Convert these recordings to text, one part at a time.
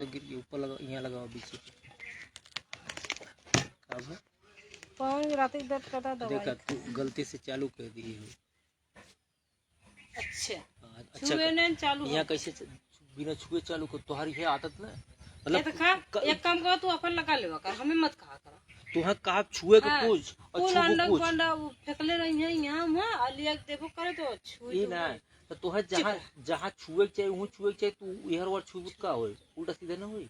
गिर के ऊपर लगा, यहाँ लगाओ बीच में। अब पाँव रात दर्द करता दवाई। देखा तू गलती से चालू कर दी हो। अच्छा अच्छा नहीं चालू यहाँ कैसे बिना छुए चालू कर? तुम्हारी है आदत ना, मतलब एक काम करो तू अपन लगा लेवा कर, हमें मत कहा कर। तुम्हें कहा छुए का कुछ और छुबो कुछ बंडा फेंकले रही है यहाँ वहाँ अलिया देबो करे तो छुई ना। तो तुम्हें जहाँ जहाँ छुए के चाहिए वहाँ छुए के चाहिए, तू इहर वार छुबुत का होई, उल्टा सीधा ना होई।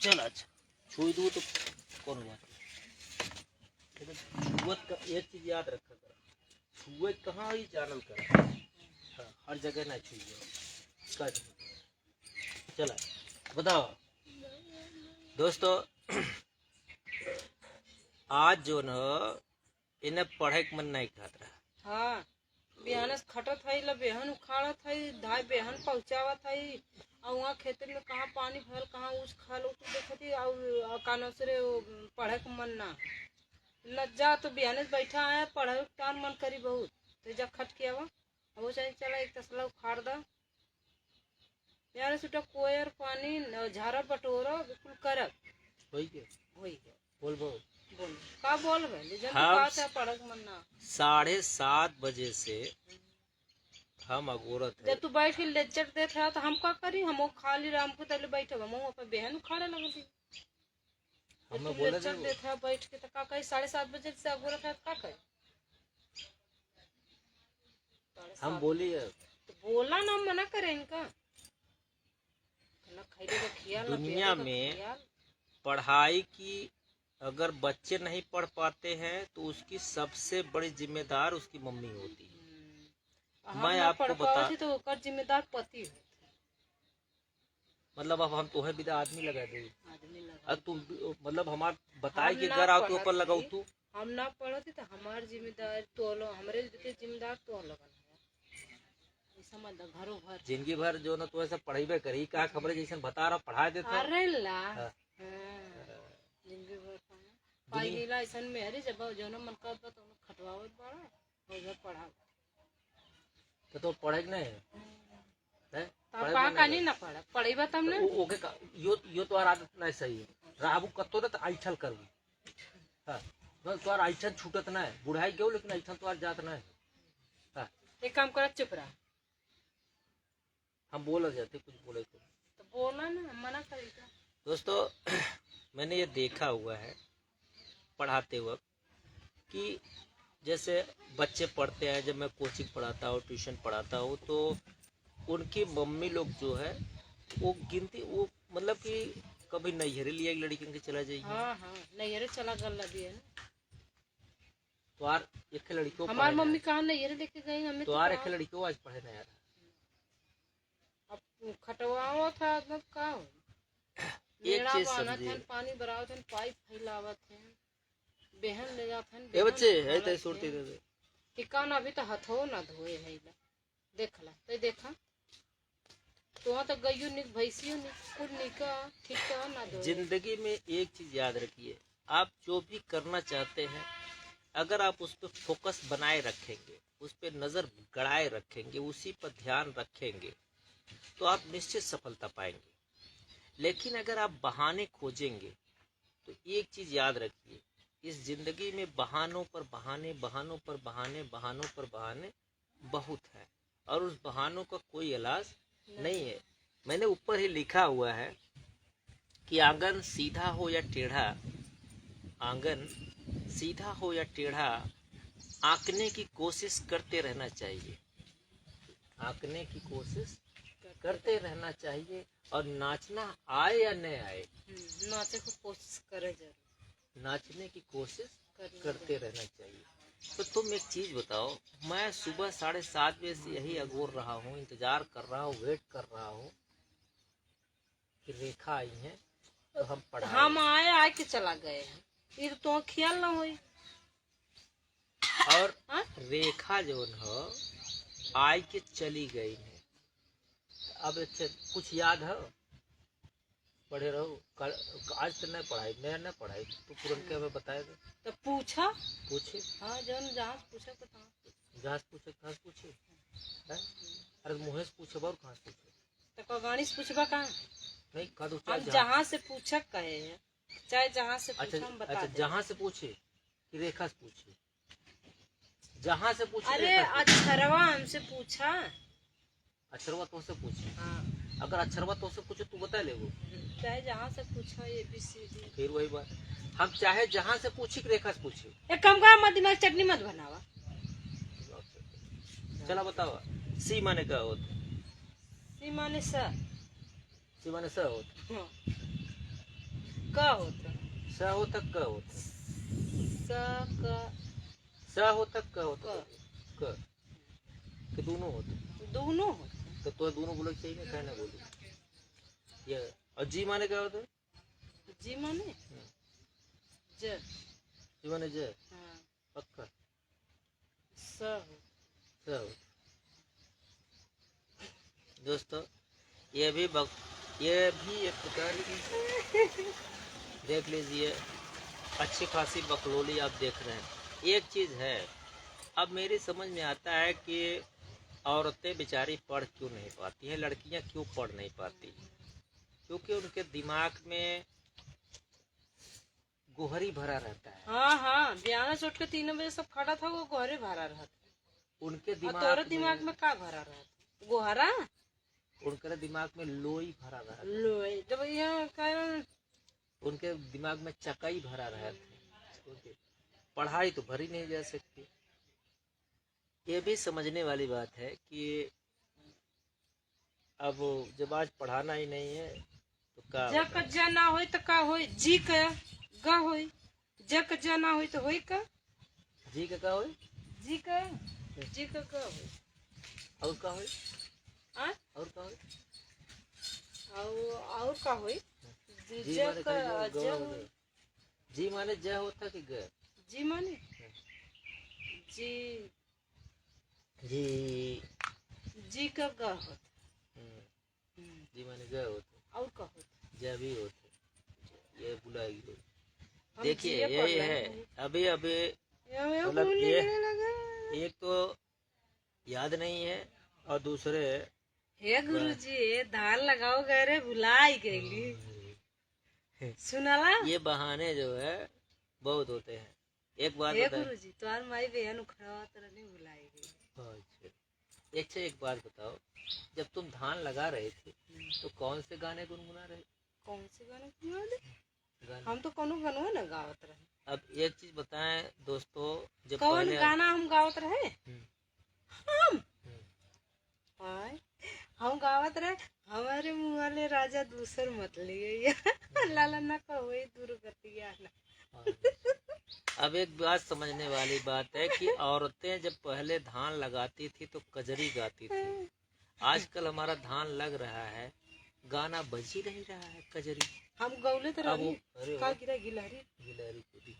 चल अच्छा छुई दो तो कौन बात है। छुअत का एक चीज याद रखा कर, छुए कहाँ ही जानल कर। हाँ, हर जगह ना छुइए। चला बताओ दोस्तों, आज जो न इन्हें पढ़े के मन नहीं करता रहा। हाँ बेहन खटत है ला बेहन उखाड़त है, धाय बेहन पहुँचावत है और वहाँ खेत में कहाँ पानी भरल कहाँ उस खाल तो देखती और कानों से पढ़े के मन ना लज्जा तो बेहन बैठा है पढ़े तार मन करी बहुत तो जा खट के आवा वो चाहिए चला एक तसला उखाड़ दा यार सुटा कोयर पानी झारा बटोरा बिल्कुल करक होई के बोल बोल का बोल भाई जब बात है पढ़क मन ना 7:30 बजे से हम अगोरत है। जब तू बैठ के लेक्चर देख रहा तो हम का करी, हम खाली राम को तले बैठे हम अपन बहन खाने लगी। हमें बोले लेक्चर देख रहा बैठ के तो का कही 7:30 बजे से अगोरत है का कही हम बोली तो बोला ना मना करे इनका दुनिया में पढ़ाई की अगर बच्चे नहीं पढ़ पाते हैं तो उसकी सबसे बड़ी जिम्मेदार उसकी मम्मी होती है। मैं आपको बता तो कर जिम्मेदार पति होते। मतलब अब हम तोहे बिना आदमी लगा दे अब तुम मतलब हमार बताए कि घर आओ तो ऊपर लगाऊ तू हम ना पढ़ती तो हमार जिम्मेदार तो लो हमारे जिम्मेदार तो लगन है समझ घरों भर जिंदगी भर जो ना तो ऐसा पढ़ाई करी का खबर जैसे बता रहा पढ़ा देता। अरे ला जिंदगी भर पाई नीला ऐसा में अरे जब जो ना मन का तो खटवावत बड़ा और घर पढ़ा तो पढ़े नहीं है पा कानी ना पढ़ा पढ़ेबा तब ना ओके यो तो आदत नहीं सही है। राबू कतो ना तो आइठल करबू। हां तो आइठल छूटत ना है, बुढ़ाई क्यों लेकिन आइठल तो जात ना है। हां एक काम कर चुप रहा, हम बोल जाते कुछ बोले तो बोला ना मना करेगा। दोस्तों मैंने ये देखा हुआ है पढ़ाते वक्त कि जैसे बच्चे पढ़ते हैं, जब मैं कोचिंग पढ़ाता हूँ ट्यूशन पढ़ाता हूँ तो उनकी मम्मी लोग जो है वो गिनती वो मतलब कि कभी नैहरे लिया एक लड़की के चला जाएगी। हाँ नैहरे चला गल भी है तो यार एक लड़की को हमारी मम्मी कहाँ नैहरे लेके गई हमें तो यार एक लड़की को आज पढ़े ना यार अब खटवाओ था मतलब का हो एक चीज समझिए पानी भरावत है पाइप फैलावत है बेहन ले जात है ए बच्चे है तो सुनते दे ठिकाना अभी तो हथो ना धोए है देखला तो देखा तो तो गइयो निक भैंसियो निक कुल निका ठिका ना धोए। जिंदगी में एक चीज याद रखिए, आप जो भी करना चाहते हैं अगर आप उस पर फोकस बनाए रखेंगे, उस पर नजर गड़ाए रखेंगे, उसी पर ध्यान रखेंगे तो आप निश्चित सफलता पाएंगे। लेकिन अगर आप बहाने खोजेंगे तो एक चीज याद रखिए, इस जिंदगी में बहानों पर बहाने बहानों पर बहाने बहानों पर बहाने बहुत है और उस बहानों का कोई इलाज नहीं है। मैंने ऊपर ही लिखा हुआ है कि आंगन सीधा हो या टेढ़ा, आंगन सीधा हो या टेढ़ा आंकने की कोशिश करते रहना चाहिए, आंकने की कोशिश करते रहना चाहिए और नाचना आए या न आए नाचे की कोशिश करे जरूर, नाचने की कोशिश करते रहना चाहिए। तो तुम एक चीज बताओ, मैं सुबह 7:30 बजे से यही अगोर रहा हूँ, इंतजार कर रहा हूँ, वेट कर रहा हूँ कि रेखा आई है तो हम पढ़ा हम आए के चला गए हैं फिर तो ख्याल ना हुई और रेखा जो है आई के चली गई है। अब कुछ याद है पढ़े रहो कल आज तो नहीं पढ़ाई मैं नहीं पढ़ाई तो तुरंत के हमें बताएगा तो पूछा पूछे हाँ जन जहाँ पूछा तो जहाँ पूछे कहाँ पूछे अरे मुँह से पूछे और कहाँ पूछे तो कगानी से पूछबा कहाँ? नहीं कह दो हम जहाँ से पूछा कहे हैं, चाहे जहाँ से अच्छा पूछा हम बता अच्छा, दें। जहाँ से पूछे कि रेखा से पूछे? जहाँ से पूछे अरे रेखा से अक्षरवा हमसे पूछा। अक्षरवा तो से पूछे। हाँ, अगर अक्षरवा तो से पूछे तू बता ले वो, चाहे जहाँ से पूछा ABCD। फिर वही बात। हम चाहे जहाँ से पूछे कि रेखा से पूछे। एक काम कर, मत दिमाग चटनी मत बनावा। चला बताओ, सी माने क्या होता? सी माने स। सी माने स होता, हाँ। क होता, स होता, क होता, स क स होता, क होता, क के दोनों होते। दोनों होता। तो दोनों बोलो चाहिए ना, कहना बोलो ये। और जी माने क्या होता है? जी माने ज। जी माने ज, हाँ। पक्का स हो। स होता। दोस्तों ये भी एक प्रकार की देख लीजिए, अच्छी खासी बकलोली आप देख रहे हैं। एक चीज़ है, अब मेरी समझ में आता है कि औरतें बेचारी पढ़ क्यों नहीं पाती हैं, लड़कियां क्यों पढ़ नहीं पाती, क्योंकि उनके दिमाग में गोहरी भरा रहता है। हाँ हाँ, बयाना चोट के 3 बजे सब खड़ा था, वो गोहरे भरा रहा था। उनके तोरे दिमाग में का भरा रहा था? गोहरा। उनके दिमाग में लोई भरा रहा था। लोई जब यहाँ कारण उनके दिमाग में चकाई भरा रहा था। पढ़ाई तो भरी नहीं जा सकती। ये भी समझने वाली बात है कि अब जब आज पढ़ाना ही नहीं है तो का ज क ज ना होई तो का होई? जी क ग होई। ज क ज ना होई तो होई का? जी का होई? जी क ग होई। और का होई? हाँ? और का होई? और का होई? जी ज माने क खाली ज होई। जी माने ज होता कि ग? जी माने जी जी जी का ग होता। जी माने ग होता। और का होता? ज भी होता। ये बुलाएगी लोग। हम देखिए जिया यही पढ़ है। रहे हैं। अभी अभी ये मतलब बोलने ये लगा। एक तो याद नहीं है और दूसरे हे गुरुजी धान लगाओ गए रे, भुलाई गईली। सुनाला? ये बहाने जो है बहुत होते हैं। एक बात हे बताए। गुरुजी तुम्हार माई बहन उखड़वा तरह नहीं भुलाई गई। अच्छा एक बात बताओ, जब तुम धान लगा रहे थे तो कौन से गाने गुनगुना रहे? कौन से गाने सुना दे? गाने? हम तो कोनो गाना ना गावत रहे। अब एक चीज बताएं दोस्तों, जब कौन पहले गाना हम गावत रहे? हम हाय हम गावत रहे, हमारे मुँह वाले राजा दूसर मत लिए लाला ना कहो दुर्गतिया ना। अब एक बात समझने वाली बात है कि औरतें जब पहले धान लगाती थी तो कजरी गाती थी। आजकल हमारा धान लग रहा है, गाना बज ही नहीं रहा है, कजरी। हम गौले तो अब रही अरे का गिरा गिलहरी। गिलहरी कूदी।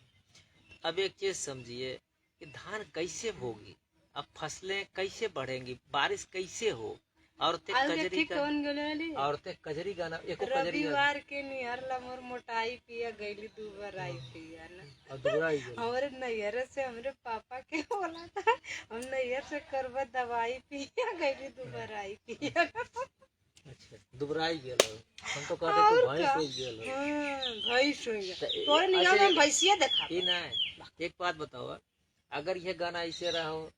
अब एक चीज समझिए कि धान कैसे होगी, अब फसलें कैसे बढ़ेंगी, बारिश कैसे हो, औरतें कजरी कौन गले? औरतें कजरी गाना, एको कजरी गाना रविवार के निहर ला मोर मोटाई पिया गईली 2 बार आई पिया ना। और दुबराई गेल। हमारे नैयर से हमरे पापा के बोला था, हम नैयर से करवा दवाई पिया गईली 2 बार आई पिया। अच्छा दुबराई गेल हो। हम तो कहते तो भैंस हो गेल हो। हां भैंस हो गया। तो तोरे नियम में भैंसिया देखा। ई ना एक बात बताओ, अगर ये गाना ऐसे रहा हो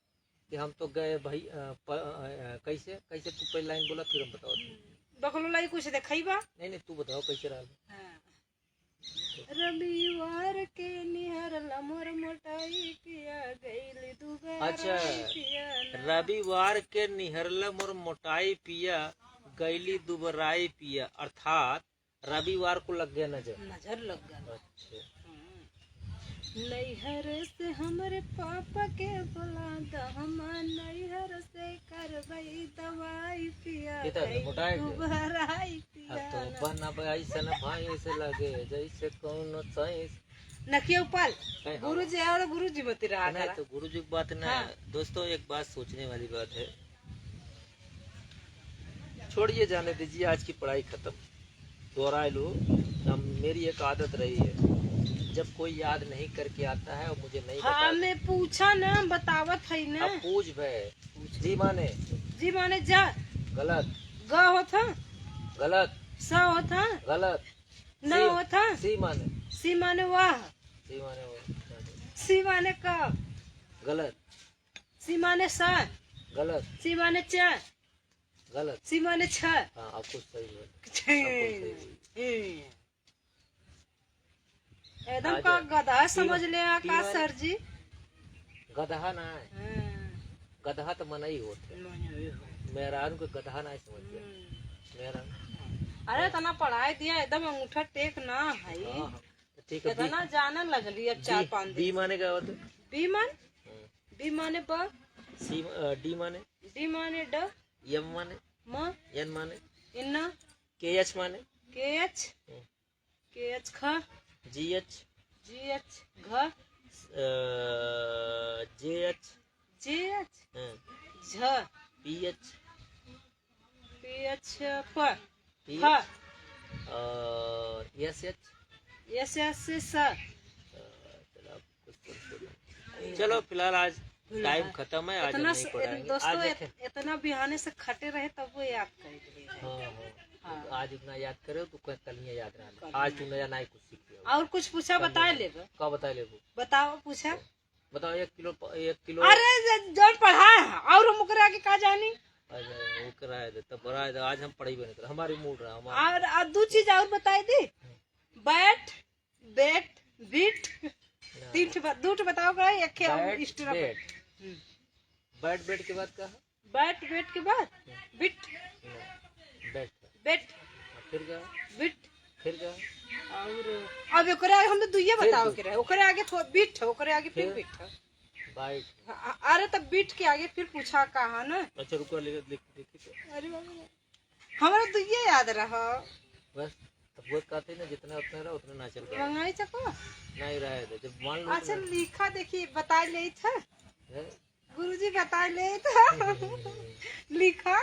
कि हम तो गए भाई कैसे कैसे तू पहले लाइन बोला फिर हम बताओ। बकलो लाई कुछ देखई बा? नहीं तू बताओ कैसे रहा। रविवार के निहर ला मोर मोटाई पिया गईली 2 बार अच्छा आई पिया ना। रविवार के निहरला मोर मोटाई पिया गैली दुबराई पिया, अर्थात रविवार को लग गया नजर लग गया। अच्छा नैहर से हमरे पापा के बोला द हम नैहर से करबई दवाई पिया मोटाई दुबराई पिया तो बना ऐसा ना भाई ऐसे लगे जैसे कौन साइंस नकिया उपाल गुरुजी और गुरुजी मत रहा नहीं तो गुरुजी की बात ना। हाँ। दोस्तों एक बात सोचने वाली बात है, छोड़िए जाने दीजिए, आज की पढ़ाई खत्म, दोहरा लो। मेरी एक आदत रही है, जब कोई याद नहीं करके आता है और मुझे नहीं बता। हाँ मैं पूछा ना, बतावत है ना। अब पूछ भाई। जी माने जा गलत ग होता गलत। स होता गलत। न होता सी माने। सी माने वाह, सी माने वो। सी माने कब, गलत। सी माने सा, गलत। सी माने च, गलत। सी माने छ। हाँ अब कुछ सही बोल। एकदम आज का गधा समझ टी- ले टी का माने- सर जी। गधा ना है, गधा तो मना ही होते। मेहरान को गधा ना समझ गया। मेहरान। अरे तना पढ़ाई दिया एकदम अंगूठा टेक ना है, हाँ हाँ तो ठीक है। इतना जाने लगली अब 4-5 बी दिन। माने क्या होता है? बी मान, बी माने ब, सी डी माने, डी माने ड, एम माने, म, एन माने, इन्ना, के एच माने, के एच, के एच ख, जी एच, जी एच घ, जे एच, जी एच झ, पी एच, पी एच फ, पी फ, और एस एच। एस एस स। चलो फिलहाल आज टाइम खत्म है, आज हम इतना नहीं पढ़ाएंगे। दोस्तों आज देखें। इतना बिहाने से खटे रहे तब वो याद कर लिए। हाँ हाँ तो आज इतना याद करे तो कल ही याद रहा। कल आज तू नया नहीं कुछ सीख लिया। और कुछ पूछा बताए ले का बता ले वो। बताओ पूछा। बताओ 1 किलो। अरे जो पढ़ा है और हम ओकरे आगे का जानी। अच्छा वो कराए दे तब बड़ा है। आज हम पढ़ाई भी नहीं कर हमारी मूड रहा हमारा। और दो चीज और बताई दी, बैट बेट बीट, दो बताओ का एक के बैट स्ट्रा बेट। बैट बेट के बाद कहा बैट बेट के बाद बिट बेट बेट फिर क्या बिट फिर क्या और अब ओकरे आगे हम तो दुइये बताओ के रहे। ओकरे आगे बिट ओकरे आगे फिर बिट। बाइट। अरे तब बीट के आगे फिर पूछा कहा ना। अच्छा रुको लिख देखी। अरे हमारा तो ये याद रहा बस तब वो कहते ना जितना उतना रहा उतना ना चल रहा मंगाई चको नहीं रहा है जब मान लो। अच्छा लिखा देखिए बता ले था है? गुरुजी बता ले था लिखा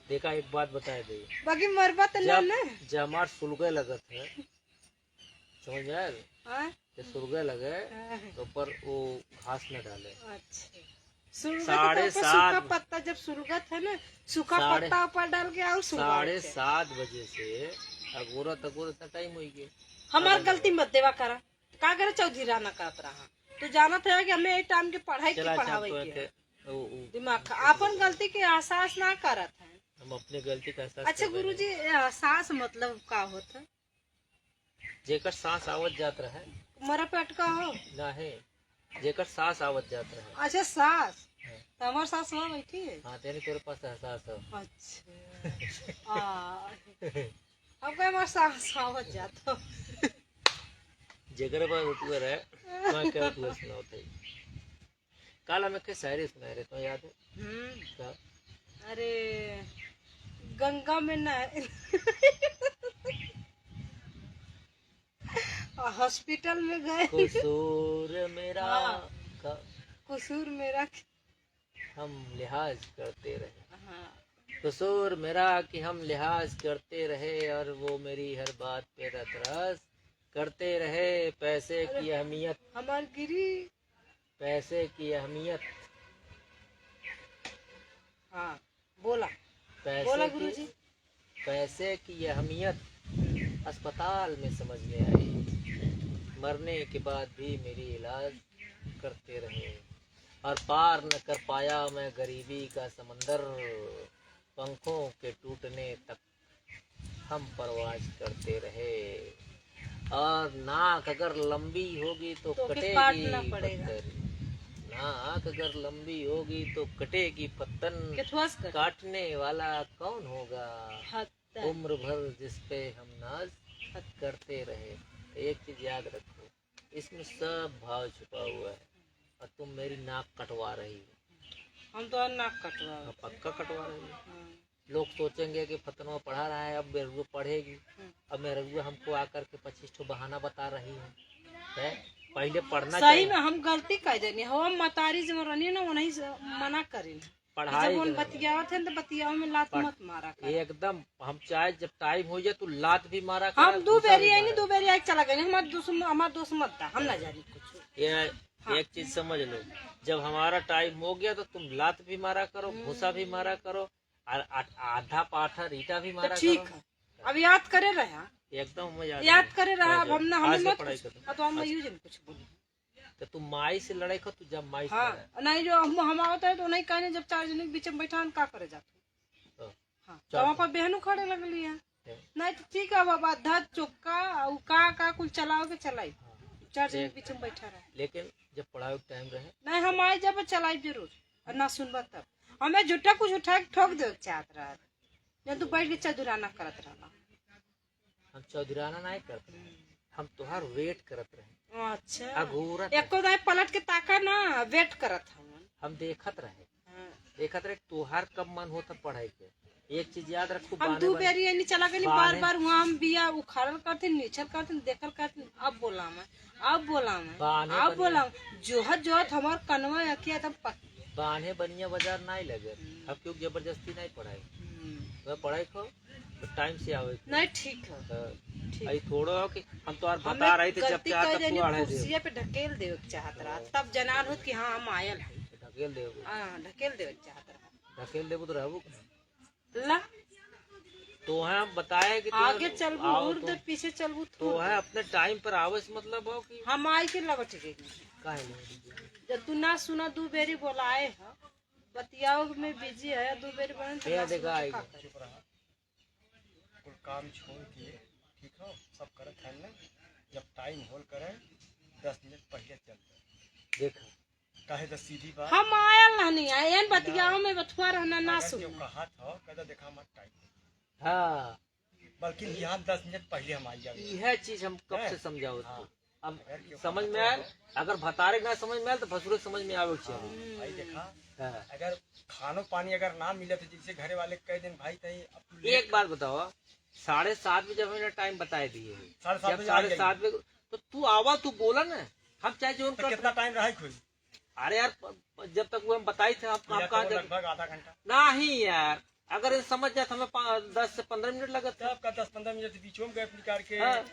देखा एक बात बताए दे। बाकी मरबा तो ना जब हमार सुलगे लगत है समझ आए जब सुलगे लगे तो पर वो घास न डाले। अच्छा सुलगत 7:30 सूखा पत्ता जब सुलगत है ना सूखा पत्ता ऊपर डाल के और 7:30 बजे से अगोरत इतना टाइम हो गया। हमार गलती मत देवा करा का करे चौधरी राना करत रहा तो जाना था कि हमें टाइम के पढ़ाई की पढ़ावे के दिमाग अपन गलती के एहसास ना करत है। हम अपने गलती का एहसास। अच्छा गुरुजी एहसास मतलब का होता जेकर सांस आवत जात रहे मरा पेट का हो ना है जेकर सांस आवत जात रहे। अच्छा सास तो हमारे सास वहाँ बैठी है। हाँ तेरे तेरे पास एहसास है। अच्छा अब क्या हमारे सास आवत जाता जेकर पास तू रहे मैं क्या तू सुनाता है। कल हमें के शायरी सुनाए रहे तो याद है क्या? अरे गंगा में न हॉस्पिटल में गए कसूर मेरा कसूर मेरा हम लिहाज करते रहे। हाँ कसूर मेरा कि हम लिहाज करते रहे और वो मेरी हर बात पे रतराज करते रहे। पैसे की अहमियत हमार गिरी पैसे की अहमियत। हाँ बोला पैसे गुरुजी। पैसे की अहमियत अस्पताल में समझ में आई। मरने के बाद भी मेरी इलाज करते रहे और पार न कर पाया मैं गरीबी का समंदर। पंखों के टूटने तक हम परवाज करते रहे और नाक अगर लंबी होगी तो कटेगी पत्थर। नाक अगर लंबी होगी तो कटेगी पत्तन। काटने वाला कौन होगा उम्र भर जिस पे हम नाज करते रहे। एक चीज याद रखो इसमें सब भाव छुपा हुआ है और तुम मेरी नाक कटवा रही हो। हम तो नाक कटवा पक्का कटवा रही हो। लोग सोचेंगे कि फतनवा पढ़ा रहा है अब मेरे पढ़ेगी। अब मेरे हमको आकर के 25 ठो बहाना बता रही है। पहले पढ़ना सही में हम गलती कर देनी हम मतारी जो रही ना वही मना करी पढ़ाई बतियावत है तो बतियाव में लात मत मारा कर। एकदम हम चाहे जब टाइम हो जाए तो लात भी मारा कर। हम 2 बेरी आई नहीं 2 बेरी आई चला गए हमारा दोस्त मत था हम ना जानी कुछ। एक चीज समझ लो जब हमारा टाइम हो गया तो तुम लात भी मारा करो घूसा भी मारा करो आधा पाठा रीटा भी तो मारा ठीक करो। है, अब याद करे रहा, एकदम मजा याद करे रहा। अब हम ना आज हमें से मत पढ़ाई कुछ- करो। अब तो हम यूज नहीं कुछ बोले। तो तुम माई से लड़ाई खो, तू जब माई से हाँ लड़ाई। नहीं, जो हम आवता है तो नहीं कहने, जब 4 जने के बीच में बैठा हम का करे जाते। हाँ। हाँ चल। तो वहाँ पर बहनों खड़े लगली है। नहीं तो ठीक है बाबा, आधा चौका और का कुल चलाओ के चलाई, 4 जने के बीच में बैठा रहे। लेकिन जब पढ़ाई का टाइम रहे, नहीं हम आए जब चलाई जरूर, और ना सुनबा तब हमें झूठा कुछ उठा के ठोक दे चाहत रहा, जब तू बैठ के चदुराना करत रहना। हम चौधराना नहीं करते, हम तुहार वेट करत रहे। अच्छा अघोरत एको दाई पलट के ताका ना, वेट करत हम देखत रहे, हाँ। देखत रहे तुहार कब मन होता पढ़ाई के। एक चीज याद रखो, हम दू बेरी एनी चला गई, बार बाने- बार वहाँ हम बिया उखाड़ल करते, नीचल करते, देखल करते। अब बोला मैं, अब बोला मैं, बाने अब बनिया- बोला जोहत जोहत हमार कनवा अखिया तब पक। बाने बनिया बाजार नहीं लगे। अब क्यों जबरदस्ती नहीं पढ़ाई, तो पढ़ाई खो तो टाइम से आवे। नहीं ठीक है, तो ठीक। आई थोड़ो हो कि हम तो बता हमें रहे थे जब गलती चाह कर तब देनी, तू आड़े दे कुर्सिया पे ढकेल देवे के चाहत रहा, तब जनान होत कि हाँ हम आयल है। ढकेल दे, हाँ ढकेल देवे के चाहत रहा। ढकेल दे तो रहबो। ला तो है हम बताए कि आगे चलबू आओ उर्द, पीछे चलबू तो है अपने टाइम पर आवस, मतलब हो कि हम आई के लगट गई। काहे नहीं। जब तू ना सुना, दू बेरी बोलाए है, बतियाओ में बिजी है, दू बेरी बने तो ये ना देखा सुना तो आएगी। का करे? कुल काम छोड़ के ठीक हो सब करत है ना, जब टाइम होल करे 10 मिनट पहले चलते। देखा काहे तो सीधी बात, हम आयल नहीं आए, एन बतियाओ में बथुआ रहना ना अगर जो सुन। कहा था कहता देखा मत टाइम, हाँ, बल्कि यहाँ 10 मिनट पहले हम आई जाए। यह चीज हम कब से है? समझाओ हाँ। तो अब समझ में आयल। अगर भतारे ना समझ में आयल तो भसुरे समझ में आवे के चाहिए। भाई देखा, हाँ। अगर खानो पानी अगर ना मिले तो जैसे घरे वाले कह दिन भाई तही अब तू एक बात बताओ, 7:30 बजे हमने टाइम बताए दिए, 7:30 जब बजे आ 7:30 बजे तो तू आवा, तू बोला ना, हम चाहे जो तो कितना टाइम रहा खुद? अरे यार जब तक वो हम बताई थे, हम कहा लगभग आधा घंटा। नहीं यार, अगर ये समझ जाते हमें 10 से 15 मिनट लगते। तब का 10-15 मिनट बीचों में गैप निकाल के हाँ।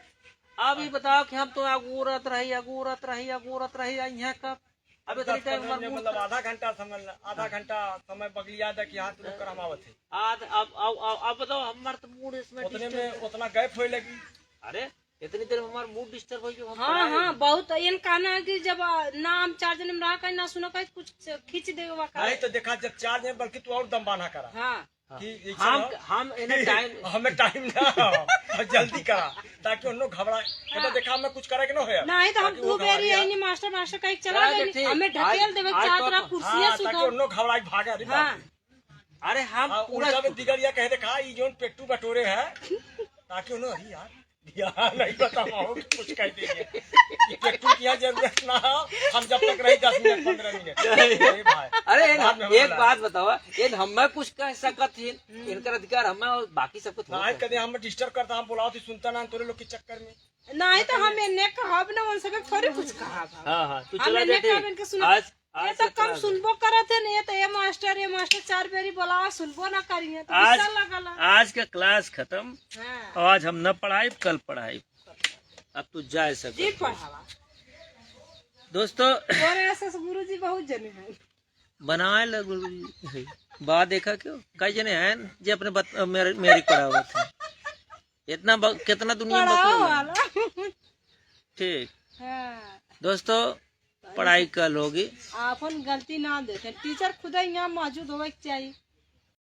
अब ये बताओ कि हम तो अगूरत रही यहाँ कब, अब इतनी 10-15 टाइम मिनट हमारा मतलब आधा घंटा समझ ला, आधा घंटा समय बगलिया था कि हाँ तुम कर हम आवत है, अब बताओ हमारा तो मूड इसमें उतने disturb- में उतना गैप होए लगी। अरे इतनी देर में हमारा मूड डिस्टर्ब हो गया। हम हाँ पढ़ाए। हाँ बहुत इन कहना है कि जब ना हम 4 जने में रहा कहीं ना सुनो कहीं कुछ खींच देगा का। नहीं तो देखा जब 4 दिन बल्कि तू और दम बाना करा हाँ हाँ। कि ऐसे हम इन्हें टाइम हमें टाइम ना हो, और जल्दी करा ताकि उन लोग घबरा तो देखा हमें कुछ करे कि न हो। नहीं तो हम ताकि वो दू बेरी घबरा आई नहीं, मास्टर कहीं चला अच्छा, गई, ठीक। हमें ढकेल देवे के आज चाहत रहा, तो- कुर्सियां हाँ, ताकि सुधर। उन लोग घबराई भागे। अरे हाँ बाप रे। अरे हम हाँ, पूरा उनका भी दिगरिया कहे देखा ये जोन पेट्टू बटोरे है ताकि उन्हें अरे यार नहीं बता पाओ कुछ कह देंगे ये पेट्टू की यहाँ जरूरत ना हो, हम जब तक रही 10 मिनट 15 मिनट। अरे भाई अरे बाद में एक बोला। बात बताओ, ये हमें कुछ कह सकत ही, इनका अधिकार हमें और बाकी सबको थोड़ा ना है। कदे हम डिस्टर्ब करता हम बुलाओ तो सुनता ना तोरे लोग के चक्कर में। नहीं तो हम इन्ने कहब ना, उन सबके थोड़ी कुछ कहब हम। हाँ हाँ तू हम चला इन्ने जा कहब इनके ठीक। सुना, आज ये आज तो से कम करा दे। सुनबो करत है, ये तो ये मास्टर 4 बेरी बोला सुनबो ना करिए तो आज गुस्सा लगला। आज का क्लास खत्म, हाँ आज हम न पढ़ाई कल पढ़ाई, अब तू जा जी सके। पढ़ावा दोस्तों और ऐसे गुरुजी बहुत जने हैं। बनाए लगू बात देखा क्यों कई जने हैं जो अपने मेरी पढ़ावत है, इतना कितना दुनिया में पढ़ाओ बकलोल है। वाला। ठीक हाँ दोस्तों, पढ़ाई कल होगी। आपन गलती ना देते, टीचर खुदा यहाँ मौजूद होवे के चाहिए।